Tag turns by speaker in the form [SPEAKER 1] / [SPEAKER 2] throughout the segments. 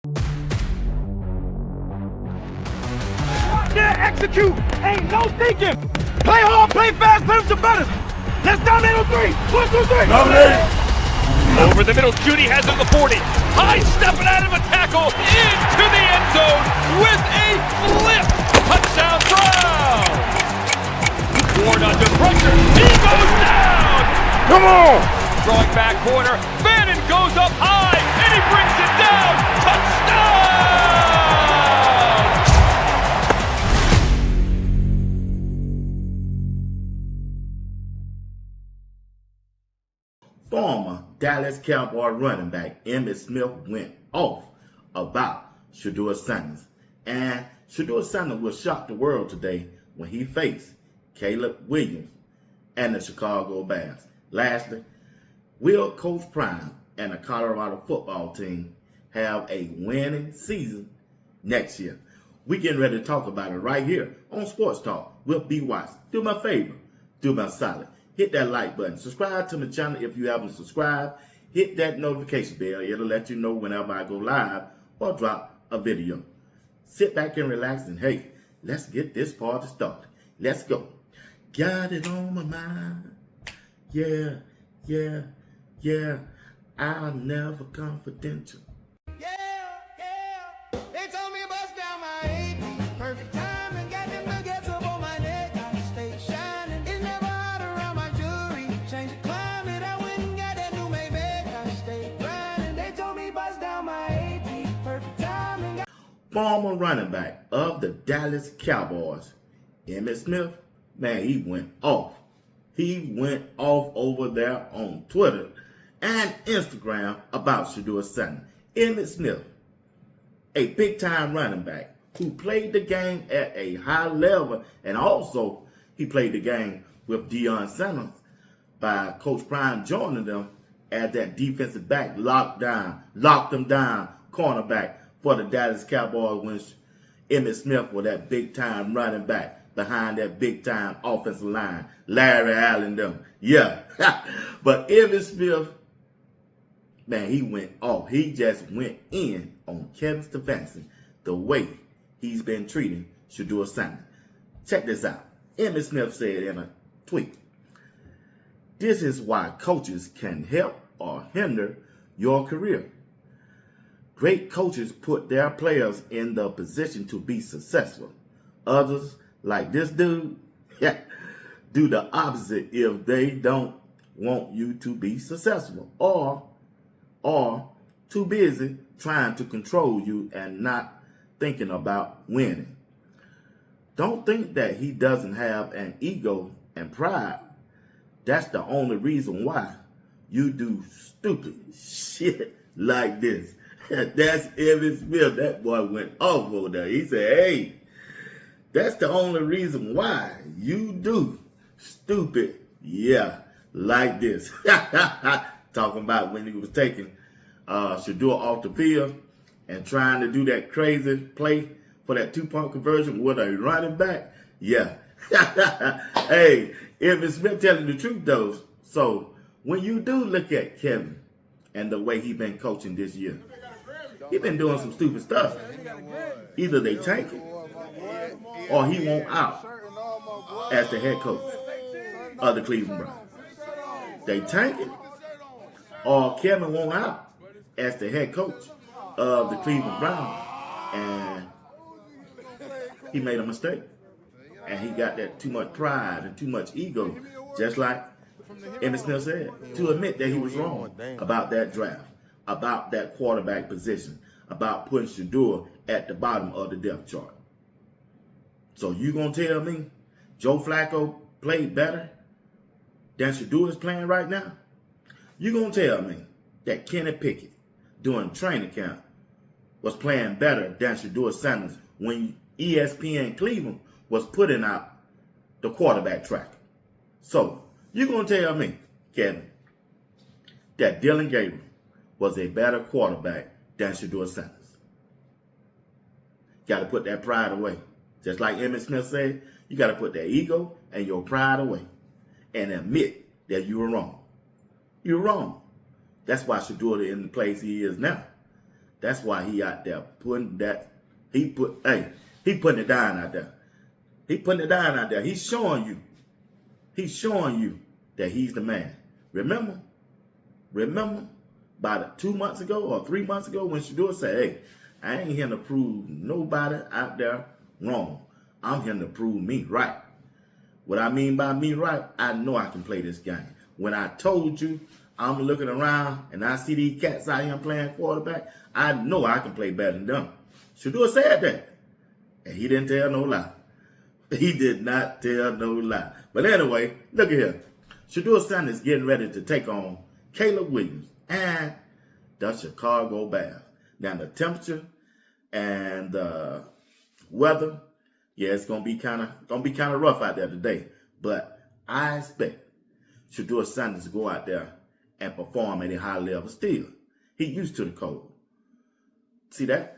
[SPEAKER 1] Yeah, execute. Ain't no thinking. Play hard, play fast, play with your brothers. Let's dominate on three. 1, 2, 3.
[SPEAKER 2] Dominate.
[SPEAKER 3] Over the middle, Judy has it at the 40. High stepping out of a tackle into the end zone with a flip. Touchdown Brown. Ward under pressure. He goes down.
[SPEAKER 1] Come on.
[SPEAKER 3] Drawing back corner. Bannon goes up high and he brings it down. Touchdown.
[SPEAKER 2] Former Dallas Cowboy running back Emmitt Smith went off about Shedeur Sanders. And Shedeur Sanders will shock the world today when he faced Caleb Williams and the Chicago Bears. Lastly, will Coach Prime and the Colorado football team have a winning season next year? We getting ready to talk about it right here on Sports Talk with B. Watts. Do me a favor, do me a solid. Hit that like button. Subscribe to my channel if you haven't subscribed. Hit that notification bell. It'll let you know whenever I go live or drop a video. Sit back and relax and hey, let's get this party started. Let's go. Got it on my mind. Yeah, yeah, yeah. I'm never confidential.
[SPEAKER 4] Yeah, yeah. They told me bust down my AP. Perfect time and got them nuggets up on my neck. I stay shining. It's never hot around my jewelry. Change the climate. I went and got that new Maybach. I stay grinding. They told me bust down my AP. Perfect time and got.
[SPEAKER 2] Former running back of the Dallas Cowboys, Emmitt Smith, man, he went off. He went off over there on Twitter and Instagram about Shedeur Sanders. Emmitt Smith, a big-time running back who played the game at a high level, and also he played the game with Deion Sanders by Coach Prime joining them as that defensive back locked them down, cornerback for the Dallas Cowboys when Emmitt Smith was that big-time running back behind that big-time offensive line, Larry Allen them. Yeah. But Emmitt Smith, man, he went off. He just went in on Kevin Stefanski the way he's been treating Shedeur Sanders. Check this out. Emmitt Smith said in a tweet, "This is why coaches can help or hinder your career. Great coaches put their players in the position to be successful. Others, like this dude, do the opposite if they don't want you to be successful or too busy trying to control you and not thinking about winning. Don't think that he doesn't have an ego and pride. That's the only reason why you do stupid shit like this." That's Emmitt Smith. That boy went off over there. He said, hey, that's the only reason why you do stupid, like this. Talking about when he was taking Shedeur off the field and trying to do that crazy play for that 2-point conversion with a running back. Yeah. Hey, Emmitt Smith telling the truth though. So when you do look at Kevin and the way he been coaching this year, he been doing some stupid stuff. Either they tank it or he won't out as the head coach of the Cleveland Browns. They tank it or Kevin won't out as the head coach of the Cleveland Browns. And he made a mistake. And he got that too much pride and too much ego, just like Emmitt Smith said, to admit that he was wrong about that draft, about that quarterback position, about putting Shedeur at the bottom of the depth chart. So you gonna tell me Joe Flacco played better than Shedeur is playing right now? You gonna tell me that Kenny Pickett during training camp was playing better than Shedeur Sanders when ESPN Cleveland was putting out the quarterback track? So you gonna tell me, Kevin, that Dylan Gabriel was a better quarterback than Shedeur Sanders? Got to put that pride away. Just like Emmitt Smith said, you got to put that ego and your pride away and admit that you were wrong. You're wrong. That's why Shedeur is in the place he is now. That's why he out there putting that. He putting it down out there. He putting it down out there. He's showing you. He's showing you that he's the man. Remember about 2 months ago or 3 months ago when Shedeur said, hey, I ain't here to prove nobody out there wrong. I'm here to prove me right. What I mean by me right, I know I can play this game. When I told you I'm looking around and I see these cats out here playing quarterback, I know I can play better than them. Shedeur said that. And he didn't tell no lie. He did not tell no lie. But anyway, look at here. Shedeur's son is getting ready to take on Caleb Williams and the Chicago Bears. Now the temperature and the weather, yeah, it's gonna be kind of rough out there today. But I expect Shedeur's son to go out there and perform at a high level still. He used to the cold. See that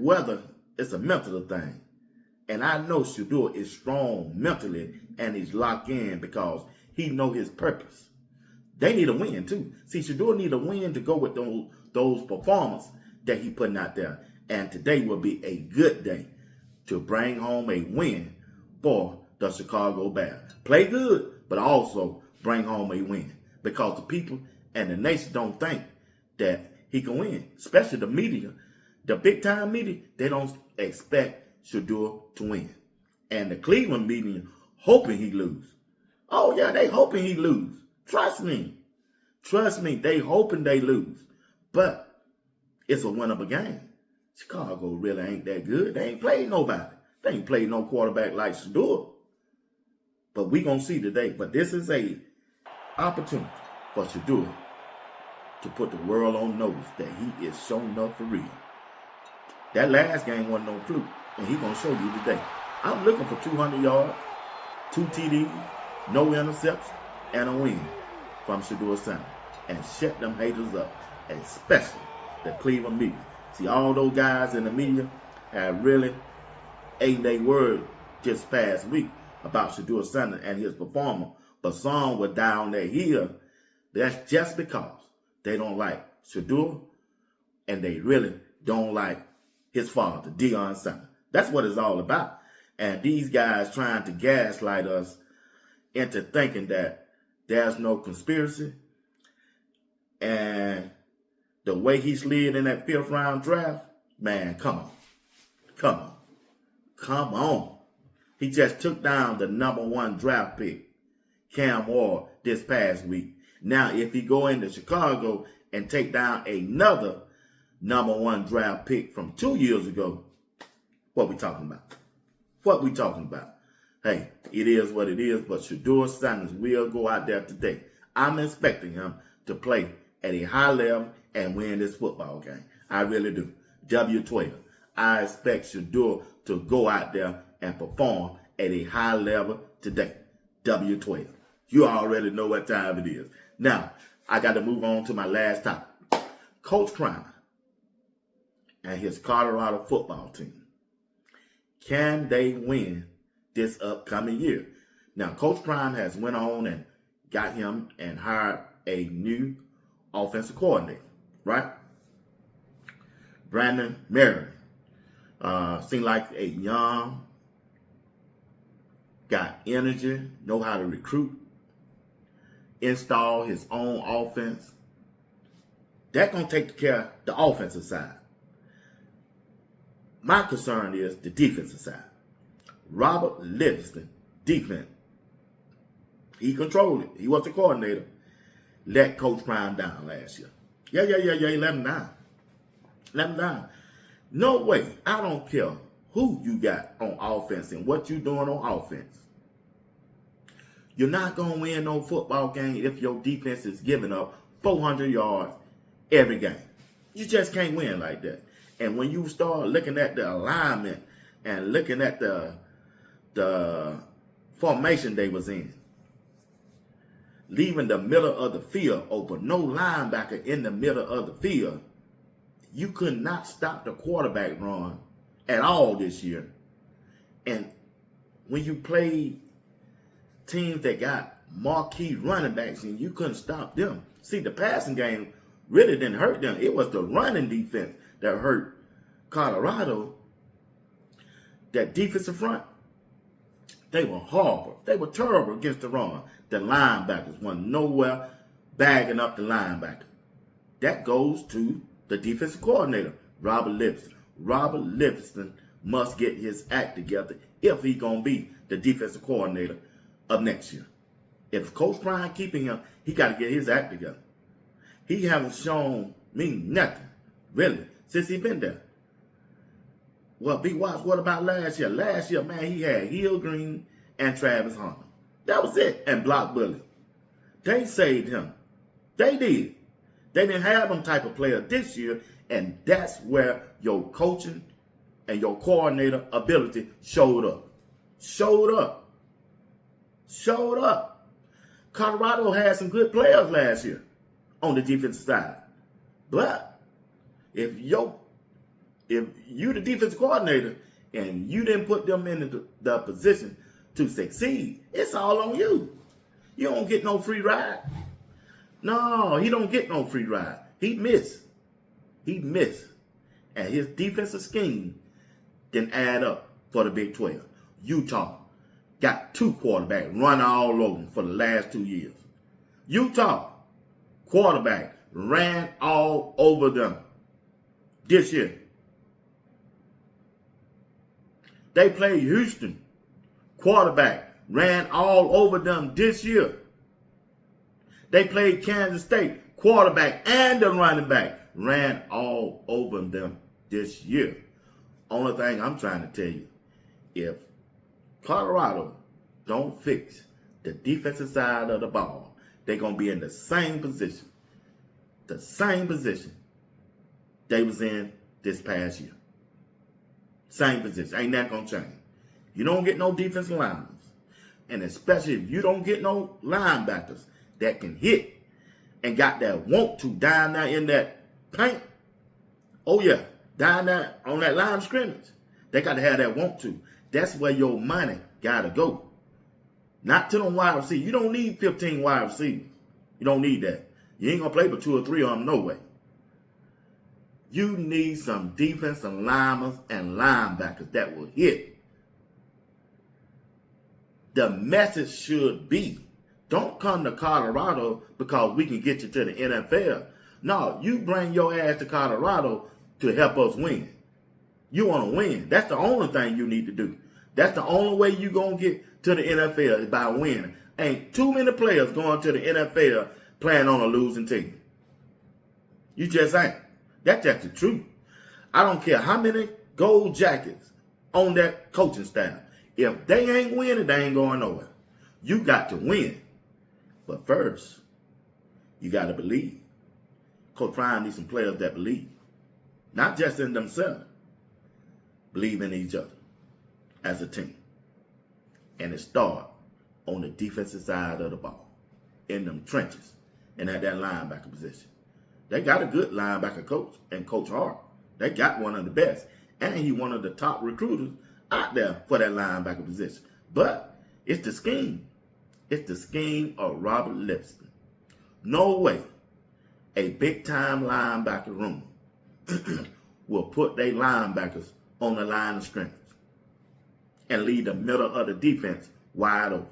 [SPEAKER 2] weather is a mental thing. And I know Shedeur is strong mentally and he's locked in because he know his purpose. They need a win too. See, Shedeur need a win to go with those performances that he putting out there. And today will be a good day to bring home a win for the Chicago Bears. Play good, but also bring home a win. Because the people and the nation don't think that he can win. Especially the media. The big time media, they don't expect Shedeur to win. And the Cleveland media hoping he lose. Oh yeah, they hoping he lose. Trust me, they hoping they lose. But it's a winnable game. Chicago really ain't that good. They ain't played nobody. They ain't played no quarterback like Shedeur. But we gonna see today. But this is a opportunity for Shedeur to put the world on notice that he is showing up for real. That last game wasn't no fluke. And he's going to show you today. I'm looking for 200 yards, 2 TDs, no interceptions, and a win from Shedeur Center. And shut them haters up, especially the Cleveland media. See, all those guys in the media have really ate their word just past week about Shedeur Center and his performance. But some were down their heel. That's just because they don't like Shedeur and they really don't like his father, Deion Sanders. That's what it's all about. And these guys trying to gaslight us into thinking that there's no conspiracy. And the way he slid in that 5th round draft, man, come on. He just took down the #1 draft pick, Cam Ward, this past week. Now, if he go into Chicago and take down another #1 draft pick from 2 years ago, what we talking about? Hey, it is what it is, but Shedeur Sanders will go out there today. I'm expecting him to play at a high level and win this football game. I really do. W12. I expect Shedeur to go out there and perform at a high level today. W12. You already know what time it is. Now, I got to move on to my last topic. Coach Prime and his Colorado football team. Can they win this upcoming year? Now, Coach Prime has went on and got him and hired a new offensive coordinator, right? Brandon Mary. Seemed like a young, got energy, know how to recruit, install his own offense. That's going to take care of the offensive side. My concern is the defensive side. Robert Livingston, defense. He controlled it. He was the coordinator. Let Coach Prime down last year. Yeah. He let him down. No way. I don't care who you got on offense and what you doing on offense. You're not going to win no football game if your defense is giving up 400 yards every game. You just can't win like that. And when you start looking at the alignment and looking at the formation they was in, leaving the middle of the field open, no linebacker in the middle of the field, you could not stop the quarterback run at all this year. And when you play teams that got marquee running backs and you couldn't stop them. See, the passing game really didn't hurt them. It was the running defense that hurt Colorado, that defensive front, they were horrible. They were terrible against the run. The linebackers went nowhere bagging up the linebacker. That goes to the defensive coordinator, Robert Livingston. Robert Livingston must get his act together if he's going to be the defensive coordinator of next year. If Coach Prime keeping him, he got to get his act together. He haven't shown me nothing, really, since he been there. Well, B. Watts, what about last year? Last year, man, he had Hill Green and Travis Hunter. That was it. And Block Bully. They saved him. They did. They didn't have them type of player this year, and that's where your coaching and your coordinator ability showed up. Showed up. Showed up. Colorado had some good players last year on the defensive side. But if you the defensive coordinator and you didn't put them in the position to succeed, it's all on you. You don't get no free ride. No, he don't get no free ride. He missed. He missed. And his defensive scheme didn't add up for the Big 12. Utah got 2 quarterbacks run all over them for the last 2 years. Utah quarterback ran all over them this year. They played Houston. Quarterback ran all over them this year. They played Kansas State. Quarterback and the running back ran all over them this year. Only thing I'm trying to tell you, if Colorado don't fix the defensive side of the ball, they're going to be in the same position they was in this past year. Same position. Ain't that going to change. You don't get no defensive linemen. And especially if you don't get no linebackers that can hit and got that want to down there in that paint. Oh, yeah. Down there on that line of scrimmage. They got to have that want to. That's where your money got to go. Not to them wide receivers. You don't need 15 wide receivers. You don't need that. You ain't going to play but 2 or 3 of them no way. You need some defensive linemen and linebackers that will hit. The message should be, don't come to Colorado because we can get you to the NFL. No, you bring your ass to Colorado to help us win. You want to win. That's the only thing you need to do. That's the only way you going to get to the NFL is by winning. Ain't too many players going to the NFL playing on a losing team. You just ain't. That's just the truth. I don't care how many gold jackets on that coaching staff. If they ain't winning, they ain't going nowhere. You got to win. But first, you got to believe. Coach Prime needs some players that believe. Not just in themselves. Believe in each other as a team. And it starts on the defensive side of the ball. In them trenches. And at that linebacker position. They got a good linebacker coach and Coach Hart. They got one of the best. And he's one of the top recruiters out there for that linebacker position. But it's the scheme. It's the scheme of Robert Livingston. No way a big-time linebacker room will put their linebackers on the line of scrimmage and leave the middle of the defense wide open.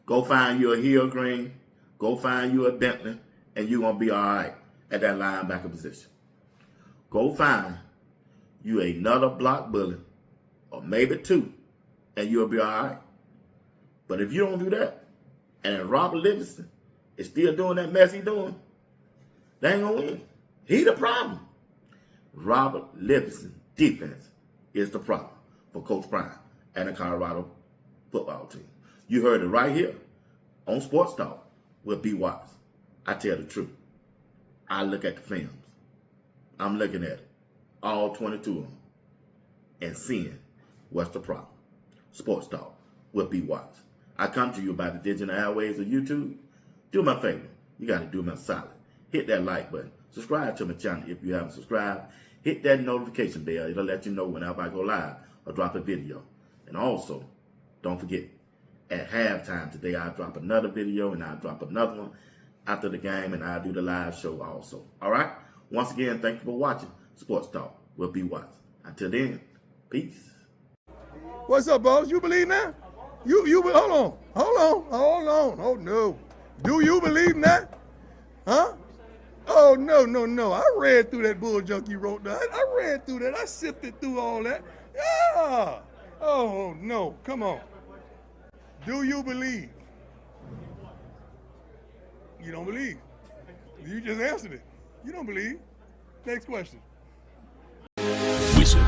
[SPEAKER 2] Go find you a Hill Green. Go find you a Bentley. And you're going to be all right at that linebacker position. Go find you another block bully, or maybe 2, and you'll be all right. But if you don't do that, and Robert Livingston is still doing that mess he's doing, they ain't going to win. He the problem. Robert Livingston defense is the problem for Coach Prime and the Colorado football team. You heard it right here on Sports Talk with B. Watts. I tell the truth. I look at the films. I'm looking at it. All 22 of them. And seeing what's the problem. Sports Talk with B. Watts. I come to you by the digital airways of YouTube. Do me a favor. You got to do me a solid. Hit that like button. Subscribe to my channel if you haven't subscribed. Hit that notification bell. It'll let you know whenever I go live or drop a video. And also, don't forget, at halftime today, I'll drop another video and I'll drop another one after the game, and I'll do the live show also. All right? Once again, thank you for watching Sports Talk with B. Watts. Until then, peace.
[SPEAKER 1] What's up, boss? You believe that? Hold on. Oh, no. Do you believe in that? Huh? Oh, no. I read through that bull junk you wrote down. I read through that. I sifted through all that. Yeah. Oh, no. Come on. Do you believe? You don't believe. You just answered it. You don't believe. Next question.
[SPEAKER 5] Wizard.